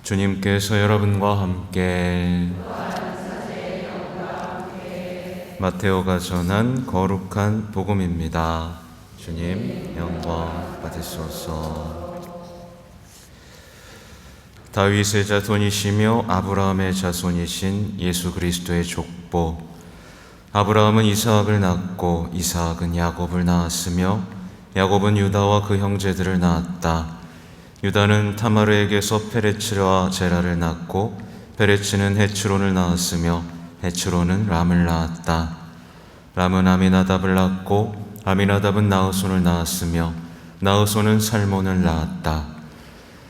주님께서 여러분과 함께 마테오가 전한 거룩한 복음입니다. 주님 영광 받으소서. 다윗의 자손이시며 아브라함의 자손이신 예수 그리스도의 족보. 아브라함은 이삭을 낳고 이삭은 야곱을 낳았으며 야곱은 유다와 그 형제들을 낳았다. 유다는 타마르에게서 페레츠와 제라를 낳고 페레츠는 헤츠론을 낳았으며 헤츠론은 람을 낳았다. 람은 아미나답을 낳고 아미나답은 나흐손을 낳았으며 나흐손은 살몬을 낳았다.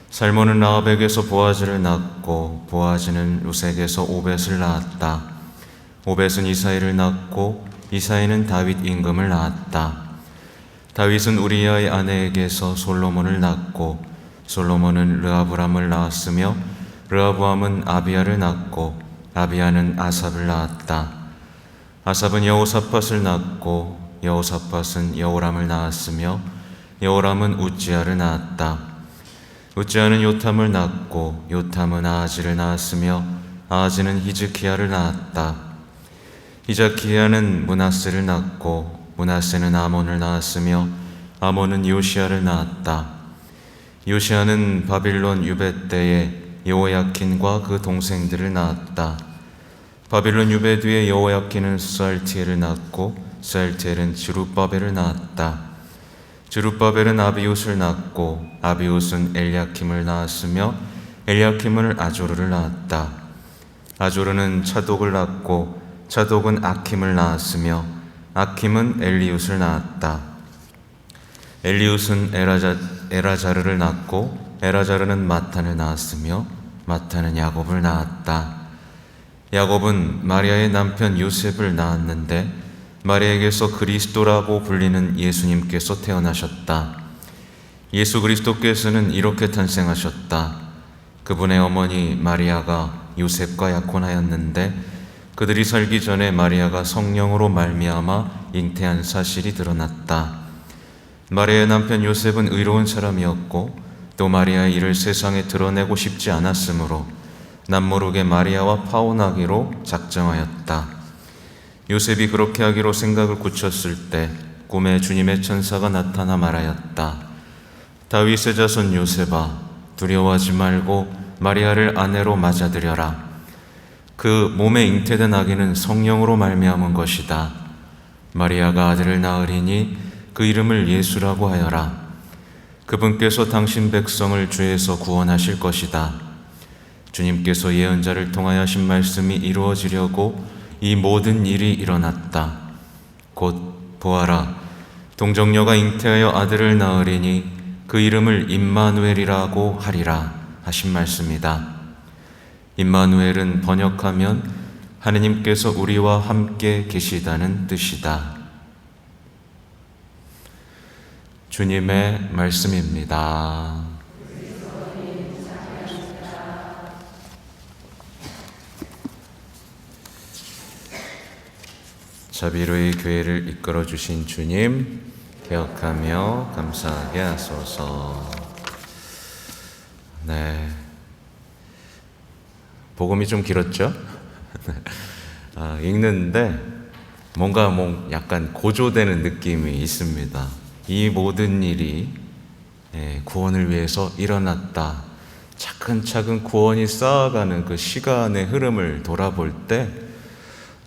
살몬은 라합에게서 보아즈를 낳고 보아즈는 루색에서 오벳을 낳았다. 오벳은 이사이를 낳고 이사이는 다윗 임금을 낳았다. 다윗은 우리야의 아내에게서 솔로몬을 낳고 솔로몬은 르하브람을 낳았으며 르하브암은 아비야를 낳고 아비야는 아삽을 낳았다. 아삽은 여호사밧을 낳고 여호사밧은 여호람을 낳았으며 여호람은 우지야를 낳았다. 우지야는 요탐을 낳고 요탐은 아하지를 낳았으며 아하지는 히즈키야를 낳았다. 히즈키야는 므낫세를 낳고 므낫세는 아몬을 낳았으며 아몬은 요시야를 낳았다. 요시야는 바빌론 유배 때에 여호야킨과 그 동생들을 낳았다. 바빌론 유배 뒤에 여호야킨은 스알티엘을 낳고 스알티엘은 스룹바벨을 낳았다. 스룹바벨은 아비웃을 낳고 아비웃은 엘야킴을 낳았으며 엘야킴은 아조르를 낳았다. 아조르는 차독을 낳고 차독은 아킴을 낳았으며 아킴은 엘리웃을 낳았다. 엘리웃은 에라자르를 낳고 에라자르는 마탄을 낳았으며 마탄은 야곱을 낳았다. 야곱은 마리아의 남편 요셉을 낳았는데 마리아에게서 그리스도라고 불리는 예수님께서 태어나셨다. 예수 그리스도께서는 이렇게 탄생하셨다. 그분의 어머니 마리아가 요셉과 약혼하였는데 그들이 살기 전에 마리아가 성령으로 말미암아 잉태한 사실이 드러났다. 마리아의 남편 요셉은 의로운 사람이었고 또 마리아의 일을 세상에 드러내고 싶지 않았으므로 남모르게 마리아와 파혼하기로 작정하였다. 요셉이 그렇게 하기로 생각을 굳혔을 때 꿈에 주님의 천사가 나타나 말하였다. 다윗의 자손 요셉아, 두려워하지 말고 마리아를 아내로 맞아들여라. 그 몸에 잉태된 아기는 성령으로 말미암은 것이다. 마리아가 아들을 낳으리니 그 이름을 예수라고 하여라. 그분께서 당신 백성을 죄에서 구원하실 것이다. 주님께서 예언자를 통하여 하신 말씀이 이루어지려고 이 모든 일이 일어났다. 곧 보아라, 동정녀가 잉태하여 아들을 낳으리니 그 이름을 임마누엘이라고 하리라 하신 말씀이다. 임마누엘은 번역하면 하느님께서 우리와 함께 계시다는 뜻이다. 주님의 말씀입니다. 자비로이 교회를 이끌어 주신 주님, 기억하며 감사하게 하소서. 네, 복음이 좀 길었죠? 읽는데 뭔가 약간 고조되는 느낌이 있습니다. 이 모든 일이 구원을 위해서 일어났다. 차근차근 구원이 쌓아가는 그 시간의 흐름을 돌아볼 때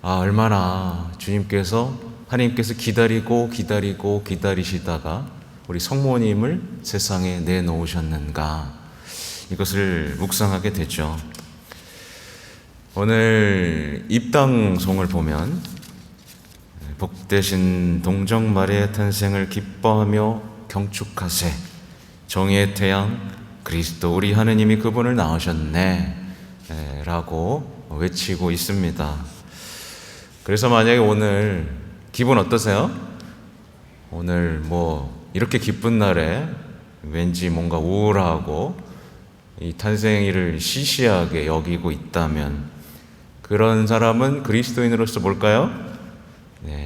얼마나 하나님께서 기다리시다가 우리 성모님을 세상에 내놓으셨는가, 이것을 묵상하게 되죠. 오늘 입당송을 보면 복되신 동정 마리아의 탄생을 기뻐하며 경축하세, 정의의 태양 그리스도 우리 하느님이 그분을 낳으셨네 라고 외치고 있습니다. 그래서 만약에 오늘 기분 어떠세요? 오늘 이렇게 기쁜 날에 왠지 뭔가 우울하고 이 탄생일을 시시하게 여기고 있다면 그런 사람은 그리스도인으로서 뭘까요?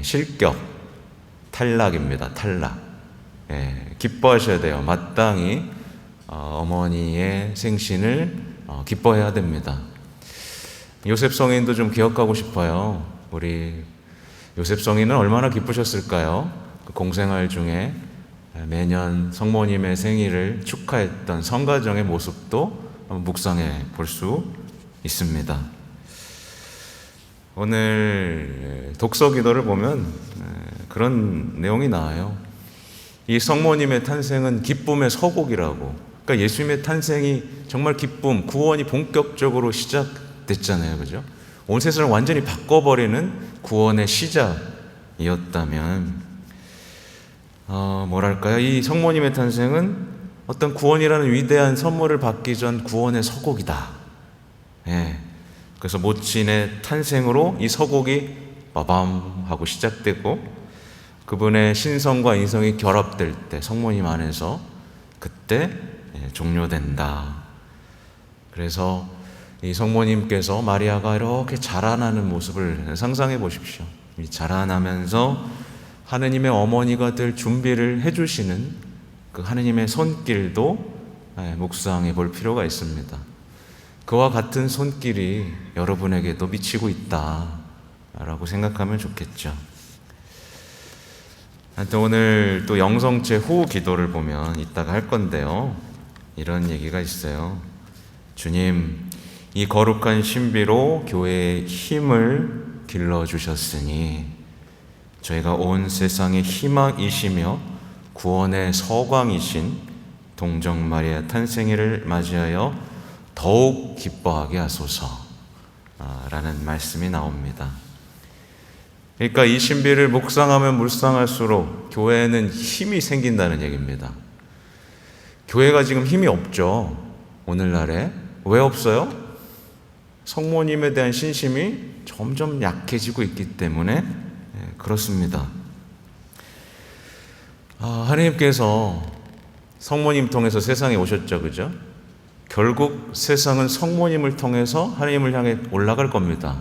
실격, 탈락입니다. 탈락. 기뻐하셔야 돼요. 마땅히 어머니의 생신을 기뻐해야 됩니다. 요셉 성인도 좀 기억하고 싶어요. 우리 요셉 성인은 얼마나 기쁘셨을까요? 그 공생활 중에 매년 성모님의 생일을 축하했던 성가정의 모습도 묵상해 볼 수 있습니다. 오늘 독서 기도를 보면 그런 내용이 나와요. 이 성모님의 탄생은 기쁨의 서곡이라고. 그러니까 예수님의 탄생이 정말 기쁨, 구원이 본격적으로 시작됐잖아요. 그죠? 온 세상을 완전히 바꿔버리는 구원의 시작이었다면, 뭐랄까요? 이 성모님의 탄생은 어떤 구원이라는 위대한 선물을 받기 전 구원의 서곡이다. 예. 그래서 모친의 탄생으로 이 서곡이 빠밤 하고 시작되고, 그분의 신성과 인성이 결합될 때 성모님 안에서 그때 종료된다. 그래서 이 성모님께서 마리아가 이렇게 자라나는 모습을 상상해 보십시오. 이 자라나면서 하느님의 어머니가 될 준비를 해주시는 그 하느님의 손길도 묵상해 볼 필요가 있습니다. 그와 같은 손길이 여러분에게도 미치고 있다라고 생각하면 좋겠죠. 하여튼 오늘 또 영성체 후 기도를 보면 이따가 할 건데요, 이런 얘기가 있어요. 주님, 이 거룩한 신비로 교회의 힘을 길러주셨으니 저희가 온 세상의 희망이시며 구원의 서광이신 동정 마리아 탄생일을 맞이하여 더욱 기뻐하게 하소서 라는 말씀이 나옵니다. 그러니까 이 신비를 묵상하면 묵상할수록 교회에는 힘이 생긴다는 얘기입니다. 교회가 지금 힘이 없죠. 오늘날에. 왜 없어요? 성모님에 대한 신심이 점점 약해지고 있기 때문에 그렇습니다. 하나님께서 성모님 통해서 세상에 오셨죠. 그죠? 결국 세상은 성모님을 통해서 하나님을 향해 올라갈 겁니다.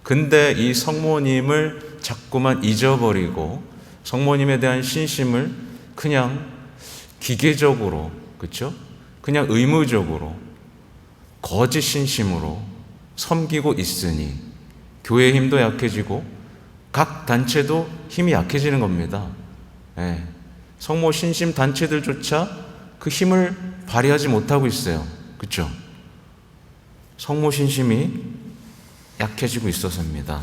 근데 이 성모님을 자꾸만 잊어버리고 성모님에 대한 신심을 그냥 기계적으로, 그렇죠? 그냥 의무적으로 거짓 신심으로 섬기고 있으니 교회의 힘도 약해지고 각 단체도 힘이 약해지는 겁니다. 성모 신심 단체들조차 그 힘을 발휘하지 못하고 있어요. 그렇죠? 성모 신심이 약해지고 있어서입니다.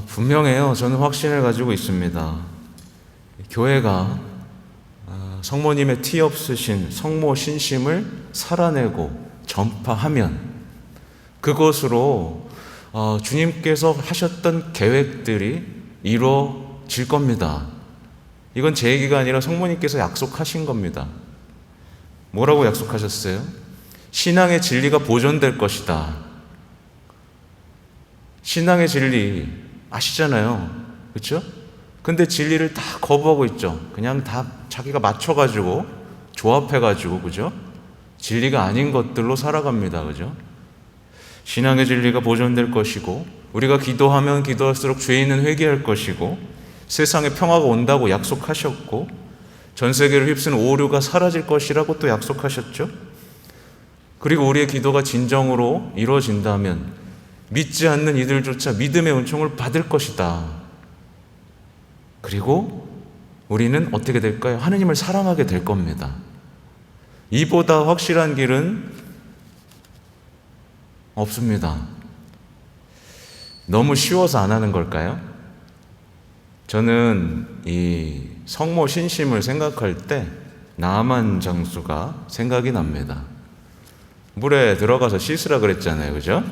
분명해요. 저는 확신을 가지고 있습니다. 교회가 성모님의 티 없으신 성모 신심을 살아내고 전파하면 그것으로 주님께서 하셨던 계획들이 이루어질 겁니다. 이건 제 얘기가 아니라 성모님께서 약속하신 겁니다. 뭐라고 약속하셨어요? 신앙의 진리가 보존될 것이다. 신앙의 진리 아시잖아요. 그렇죠? 근데 진리를 다 거부하고 있죠. 그냥 다 자기가 맞춰가지고 조합해가지고, 그죠? 진리가 아닌 것들로 살아갑니다. 그죠? 신앙의 진리가 보존될 것이고 우리가 기도하면 기도할수록 죄인은 회개할 것이고 세상에 평화가 온다고 약속하셨고 전 세계를 휩쓴 오류가 사라질 것이라고 또 약속하셨죠. 그리고 우리의 기도가 진정으로 이루어진다면 믿지 않는 이들조차 믿음의 은총을 받을 것이다. 그리고 우리는 어떻게 될까요? 하느님을 사랑하게 될 겁니다. 이보다 확실한 길은 없습니다. 너무 쉬워서 안 하는 걸까요? 저는 이 성모 신심을 생각할 때 나아만 장수가 생각이 납니다. 물에 들어가서 씻으라 그랬잖아요. 그죠?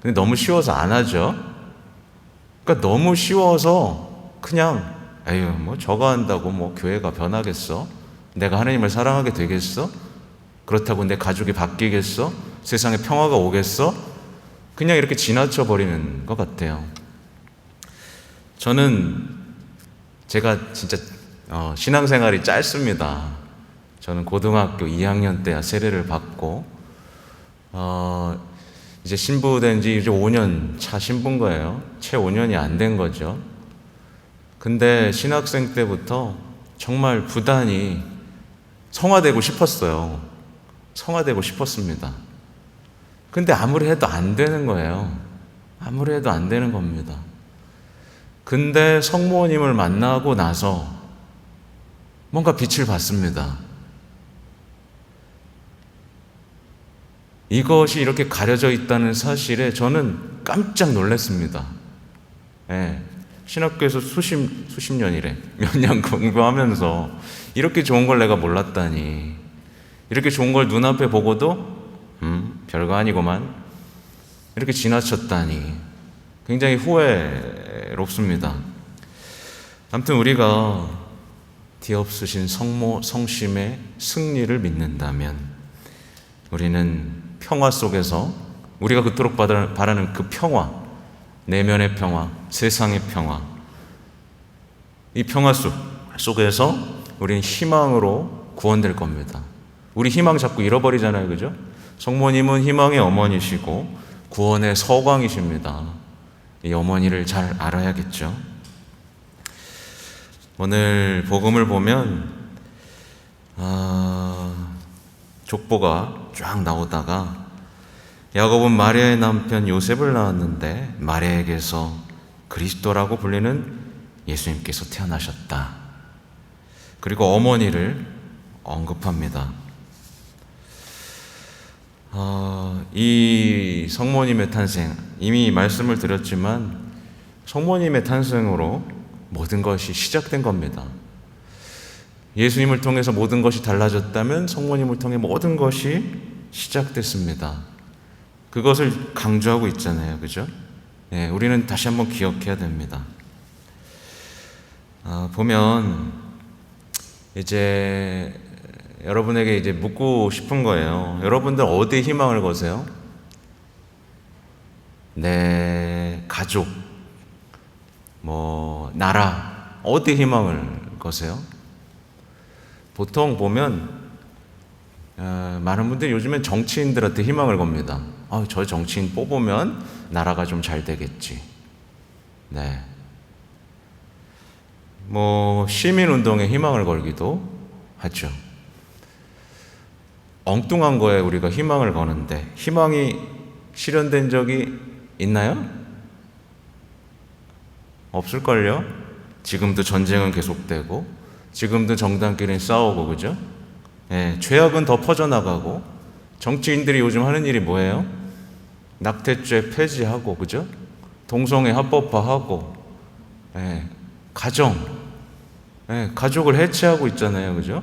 근데 너무 쉬워서 안 하죠. 그러니까 너무 쉬워서 그냥 에휴 뭐 저거 한다고 뭐 교회가 변하겠어? 내가 하나님을 사랑하게 되겠어? 그렇다고 내 가족이 바뀌겠어? 세상에 평화가 오겠어? 그냥 이렇게 지나쳐 버리는 것 같아요. 저는 제가 진짜 신앙생활이 짧습니다. 저는 고등학교 2학년 때야 세례를 받고 이제 신부된 지 이제 5년 차 신부인 거예요. 채 5년이 안 된 거죠. 근데 신학생 때부터 정말 부단히 성화되고 싶었어요. 성화되고 싶었습니다. 근데 아무리 해도 안 되는 거예요. 아무리 해도 안 되는 겁니다. 근데 성모님을 만나고 나서 뭔가 빛을 봤습니다. 이것이 이렇게 가려져 있다는 사실에 저는 깜짝 놀랐습니다. 예, 신학교에서 수십 년이래. 몇 년 공부하면서 이렇게 좋은 걸 내가 몰랐다니. 이렇게 좋은 걸 눈앞에 보고도 별거 아니고만 이렇게 지나쳤다니. 굉장히 후회롭습니다. 아무튼 우리가 뒤엎으신 성심의 승리를 믿는다면 우리는 평화 속에서 우리가 그토록 바라는 그 평화, 내면의 평화, 세상의 평화, 이 평화 속에서 우리는 희망으로 구원될 겁니다. 우리 희망 자꾸 잃어버리잖아요, 그죠? 성모님은 희망의 어머니시고 구원의 서광이십니다. 이 어머니를 잘 알아야겠죠. 오늘 복음을 보면 족보가 쫙 나오다가 야곱은 마리아의 남편 요셉을 낳았는데 마리아에게서 그리스도라고 불리는 예수님께서 태어나셨다. 그리고 어머니를 언급합니다. 이 성모님의 탄생, 이미 말씀을 드렸지만 성모님의 탄생으로 모든 것이 시작된 겁니다. 예수님을 통해서 모든 것이 달라졌다면 성모님을 통해 모든 것이 시작됐습니다. 그것을 강조하고 있잖아요, 그죠? 네, 우리는 다시 한번 기억해야 됩니다. 보면 이제 여러분에게 이제 묻고 싶은 거예요. 여러분들 어디에 희망을 거세요? 내 가족, 나라, 어디에 희망을 거세요? 보통 보면 많은 분들이 요즘엔 정치인들한테 희망을 겁니다. 저 정치인 뽑으면 나라가 좀 잘 되겠지. 네. 시민운동에 희망을 걸기도 하죠. 엉뚱한 거에 우리가 희망을 거는데 희망이 실현된 적이 있나요? 없을걸요? 지금도 전쟁은 계속되고 지금도 정당끼리 싸우고, 그죠? 예, 죄악은 더 퍼져나가고 정치인들이 요즘 하는 일이 뭐예요? 낙태죄 폐지하고, 그죠? 동성애 합법화하고, 가족을 해체하고 있잖아요, 그죠?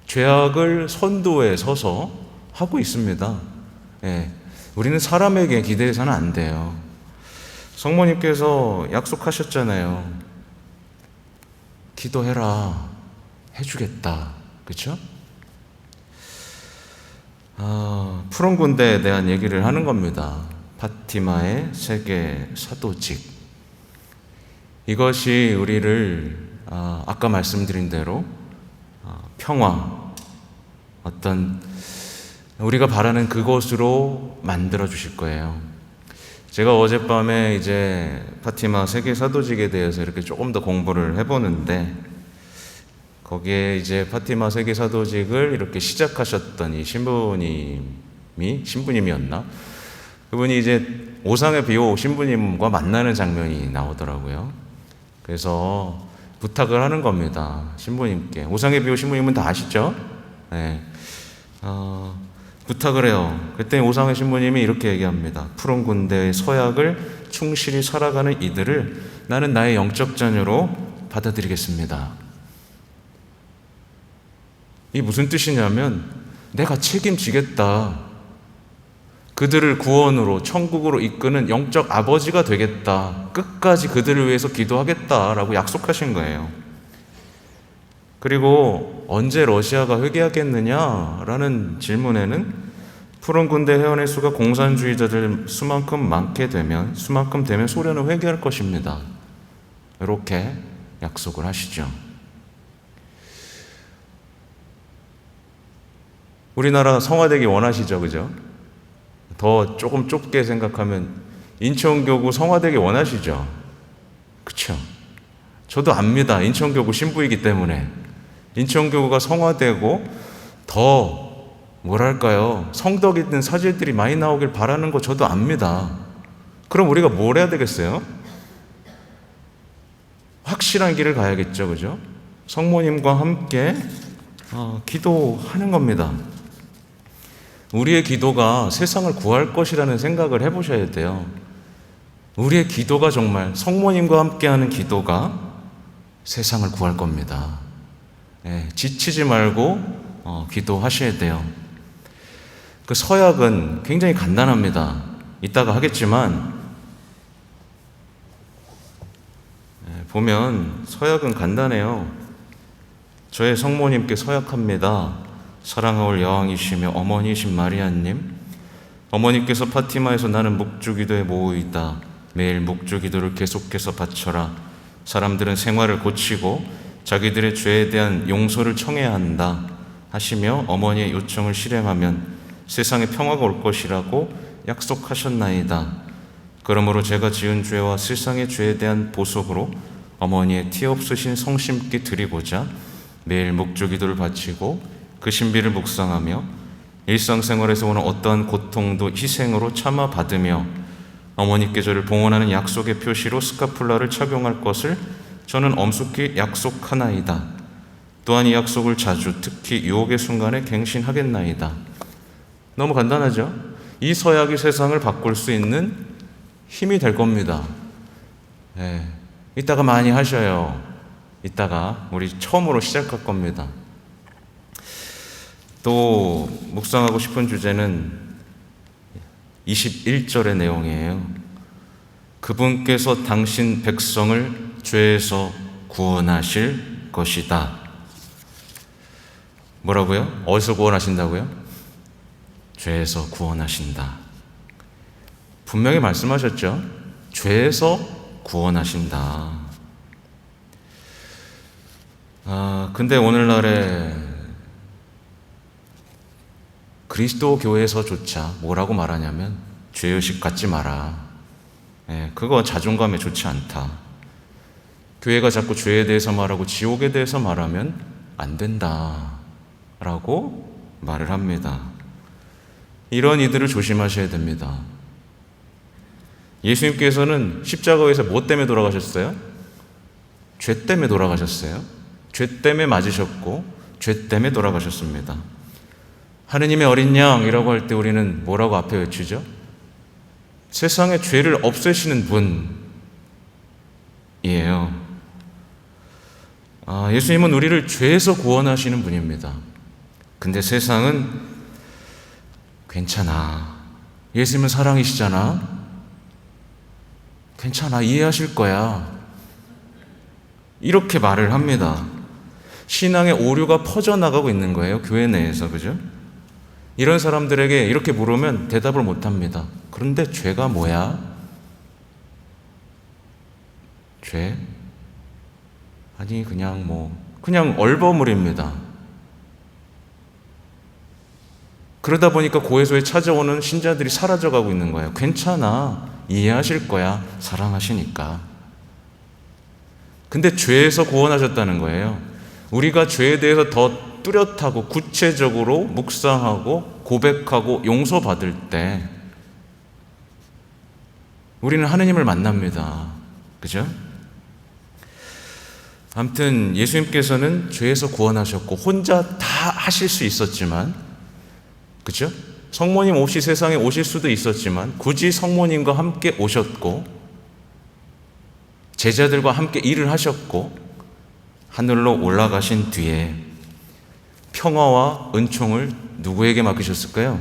죄악을 선두에 서서 하고 있습니다. 우리는 사람에게 기대해서는 안 돼요. 성모님께서 약속하셨잖아요. 기도해라, 해주겠다, 그렇죠? 푸른 군대에 대한 얘기를 하는 겁니다. 파티마의 세계 사도직. 이것이 우리를 아까 말씀드린 대로 평화, 어떤 우리가 바라는 그것으로 만들어 주실 거예요. 제가 어젯밤에 이제 파티마 세계 사도직에 대해서 이렇게 조금 더 공부를 해보는데 거기에 이제 파티마 세계 사도직을 이렇게 시작하셨던 이 신부님이었나? 그분이 이제 오상의 비호 신부님과 만나는 장면이 나오더라고요. 그래서 부탁을 하는 겁니다. 신부님께. 오상의 비호 신부님은 다 아시죠? 네. 부탁을 해요. 그때 오상의 신부님이 이렇게 얘기합니다. 푸른 군대의 서약을 충실히 살아가는 이들을 나는 나의 영적 자녀로 받아들이겠습니다. 이게 무슨 뜻이냐면 내가 책임지겠다. 그들을 구원으로 천국으로 이끄는 영적 아버지가 되겠다. 끝까지 그들을 위해서 기도하겠다라고 약속하신 거예요. 그리고 언제 러시아가 회개하겠느냐라는 질문에는 푸른 군대 회원의 수가 공산주의자들 수만큼 되면 소련은 회개할 것입니다. 이렇게 약속을 하시죠. 우리나라 성화되기 원하시죠, 그죠? 더 조금 좁게 생각하면 인천교구 성화되기 원하시죠? 그쵸? 저도 압니다. 인천교구 신부이기 때문에. 인천교구가 성화되고 더 뭐랄까요, 성덕 있는 사제들이 많이 나오길 바라는 거 저도 압니다. 그럼 우리가 뭘 해야 되겠어요? 확실한 길을 가야겠죠, 그죠? 성모님과 함께 기도하는 겁니다. 우리의 기도가 세상을 구할 것이라는 생각을 해보셔야 돼요. 우리의 기도가 정말 성모님과 함께하는 기도가 세상을 구할 겁니다. 지치지 말고 기도하셔야 돼요. 그 서약은 굉장히 간단합니다. 이따가 하겠지만 보면 서약은 간단해요. 저의 성모님께 서약합니다. 사랑하올 여왕이시며 어머니이신 마리아님, 어머니께서 파티마에서 나는 묵주기도에 모이다. 매일 묵주기도를 계속해서 바쳐라. 사람들은 생활을 고치고 자기들의 죄에 대한 용서를 청해야 한다 하시며 어머니의 요청을 실행하면 세상에 평화가 올 것이라고 약속하셨나이다. 그러므로 제가 지은 죄와 세상의 죄에 대한 보석으로 어머니의 티 없으신 성심께 드리고자 매일 묵주기도를 바치고 그 신비를 묵상하며 일상생활에서 오는 어떠한 고통도 희생으로 참아 받으며 어머니께 저를 봉헌하는 약속의 표시로 스카풀라를 착용할 것을 저는 엄숙히 약속하나이다. 또한 이 약속을 자주, 특히 유혹의 순간에 갱신하겠나이다. 너무 간단하죠? 이 서약이 세상을 바꿀 수 있는 힘이 될 겁니다. 이따가 많이 하셔요. 이따가 우리 처음으로 시작할 겁니다. 또 묵상하고 싶은 주제는 21절의 내용이에요. 그분께서 당신 백성을 죄에서 구원하실 것이다. 뭐라고요? 어디서 구원하신다고요? 죄에서 구원하신다. 분명히 말씀하셨죠? 죄에서 구원하신다. 근데 오늘날에 그리스도 교회에서조차 뭐라고 말하냐면 죄의식 갖지 마라. 그거 자존감에 좋지 않다. 교회가 자꾸 죄에 대해서 말하고 지옥에 대해서 말하면 안 된다 라고 말을 합니다. 이런 이들을 조심하셔야 됩니다. 예수님께서는 십자가에서 뭐 때문에 돌아가셨어요? 죄 때문에 돌아가셨어요. 죄 때문에 맞으셨고 죄 때문에 돌아가셨습니다. 하느님의 어린 양이라고 할 때 우리는 뭐라고 앞에 외치죠? 세상의 죄를 없애시는 분이에요. 예수님은 우리를 죄에서 구원하시는 분입니다. 근데 세상은 괜찮아. 예수님은 사랑이시잖아. 괜찮아. 이해하실 거야. 이렇게 말을 합니다. 신앙의 오류가 퍼져나가고 있는 거예요. 교회 내에서. 그죠? 이런 사람들에게 이렇게 물으면 대답을 못 합니다. 그런데 죄가 뭐야? 죄? 아니, 그냥 얼버무립니다. 그러다 보니까 고해소에 찾아오는 신자들이 사라져가고 있는 거예요. 괜찮아. 이해하실 거야. 사랑하시니까. 근데 죄에서 구원하셨다는 거예요. 우리가 죄에 대해서 더 뚜렷하고 구체적으로 묵상하고 고백하고 용서받을 때 우리는 하느님을 만납니다. 그죠? 아무튼 예수님께서는 죄에서 구원하셨고 혼자 다 하실 수 있었지만, 그죠? 성모님 없이 세상에 오실 수도 있었지만 굳이 성모님과 함께 오셨고 제자들과 함께 일을 하셨고 하늘로 올라가신 뒤에 평화와 은총을 누구에게 맡기셨을까요?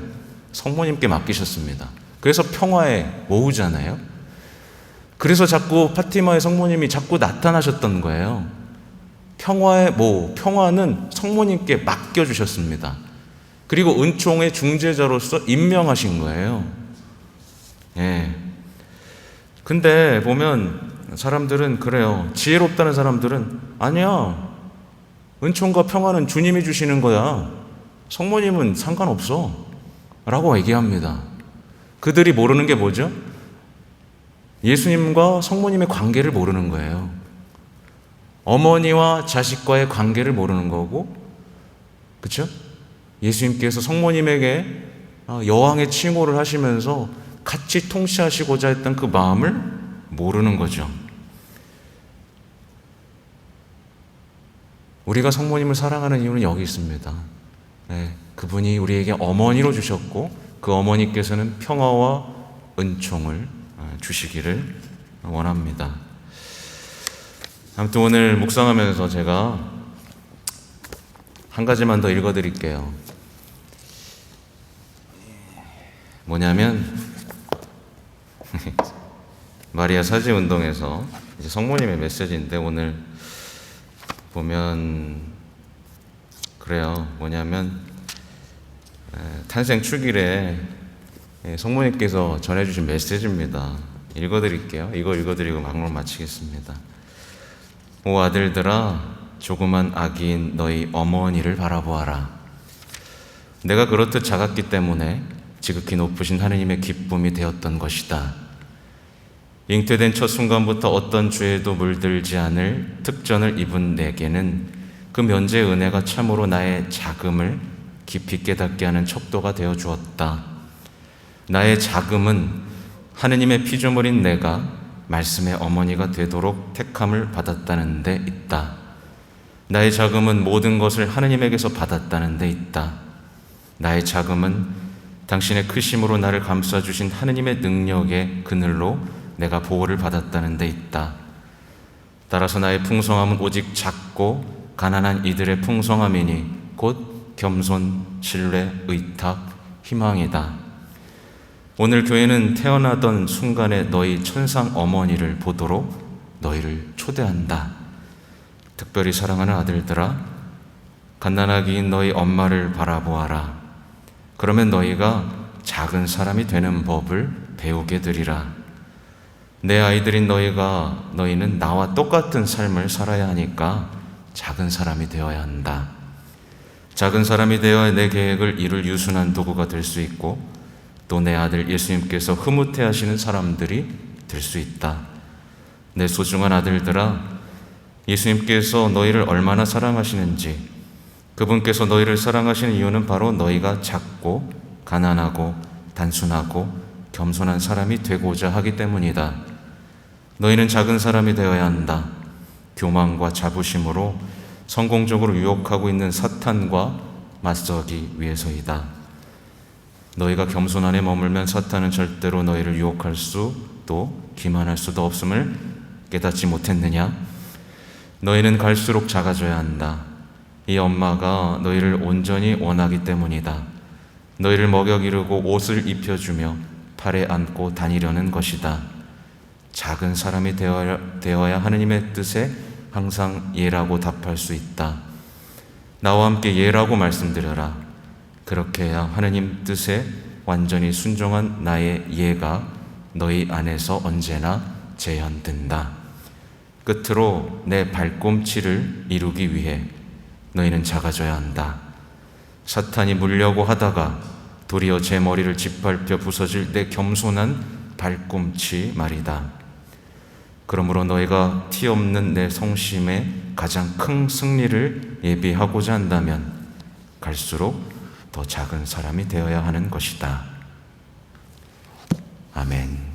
성모님께 맡기셨습니다. 그래서 평화의 모후잖아요. 그래서 자꾸 파티마의 성모님이 자꾸 나타나셨던 거예요. 평화의 모후, 평화는 성모님께 맡겨주셨습니다. 그리고 은총의 중재자로서 임명하신 거예요. 근데 보면 사람들은 그래요. 지혜롭다는 사람들은 아니야. 은총과 평화는 주님이 주시는 거야. 성모님은 상관없어. 라고 얘기합니다. 그들이 모르는 게 뭐죠? 예수님과 성모님의 관계를 모르는 거예요. 어머니와 자식과의 관계를 모르는 거고, 그렇죠? 예수님께서 성모님에게 여왕의 칭호를 하시면서 같이 통치하시고자 했던 그 마음을 모르는 거죠. 우리가 성모님을 사랑하는 이유는 여기 있습니다. 네, 그분이 우리에게 어머니로 주셨고 그 어머니께서는 평화와 은총을 주시기를 원합니다. 아무튼 오늘 묵상하면서 제가 한 가지만 더 읽어드릴게요. 뭐냐면 마리아 사지 운동에서 이제 성모님의 메시지인데, 오늘 보면 그래요. 뭐냐면 탄생 축일에 성모님께서 전해주신 메시지입니다. 읽어드릴게요. 이거 읽어드리고 막론 마치겠습니다. 오 아들들아, 조그만 아기인 너희 어머니를 바라보아라. 내가 그렇듯 작았기 때문에 지극히 높으신 하느님의 기쁨이 되었던 것이다. 잉태된 첫 순간부터 어떤 죄에도 물들지 않을 특전을 입은 내게는 그 면제의 은혜가 참으로 나의 작음을 깊이 깨닫게 하는 척도가 되어 주었다. 나의 작음은 하느님의 피조물인 내가 말씀의 어머니가 되도록 택함을 받았다는 데 있다. 나의 작음은 모든 것을 하느님에게서 받았다는 데 있다. 나의 작음은 당신의 크심으로 나를 감싸주신 하느님의 능력의 그늘로 내가 보호를 받았다는 데 있다. 따라서 나의 풍성함은 오직 작고 가난한 이들의 풍성함이니 곧 겸손, 신뢰, 의탁, 희망이다. 오늘 교회는 태어나던 순간에 너희 천상 어머니를 보도록 너희를 초대한다. 특별히 사랑하는 아들들아, 갓난아기인 너희 엄마를 바라보아라. 그러면 너희가 작은 사람이 되는 법을 배우게 되리라. 내 아이들인 너희는 나와 똑같은 삶을 살아야 하니까 작은 사람이 되어야 한다. 작은 사람이 되어야 내 계획을 이룰 유순한 도구가 될 수 있고, 또 내 아들 예수님께서 흐뭇해 하시는 사람들이 될 수 있다. 내 소중한 아들들아, 예수님께서 너희를 얼마나 사랑하시는지, 그분께서 너희를 사랑하시는 이유는 바로 너희가 작고 가난하고 단순하고 겸손한 사람이 되고자 하기 때문이다. 너희는 작은 사람이 되어야 한다. 교만과 자부심으로 성공적으로 유혹하고 있는 사탄과 맞서기 위해서이다. 너희가 겸손 안에 머물면 사탄은 절대로 너희를 유혹할 수도 기만할 수도 없음을 깨닫지 못했느냐? 너희는 갈수록 작아져야 한다. 이 엄마가 너희를 온전히 원하기 때문이다. 너희를 먹여 기르고 옷을 입혀주며 팔에 안고 다니려는 것이다. 작은 사람이 되어야 하느님의 뜻에 항상 예라고 답할 수 있다. 나와 함께 예라고 말씀드려라. 그렇게 해야 하느님 뜻에 완전히 순종한 나의 예가 너희 안에서 언제나 재현된다. 끝으로 내 발꿈치를 이루기 위해 너희는 작아져야 한다. 사탄이 물려고 하다가 도리어 제 머리를 짓밟혀 부서질 내 겸손한 발꿈치 말이다. 그러므로 너희가 티 없는 내 성심의 가장 큰 승리를 예비하고자 한다면 갈수록 더 작은 사람이 되어야 하는 것이다. 아멘.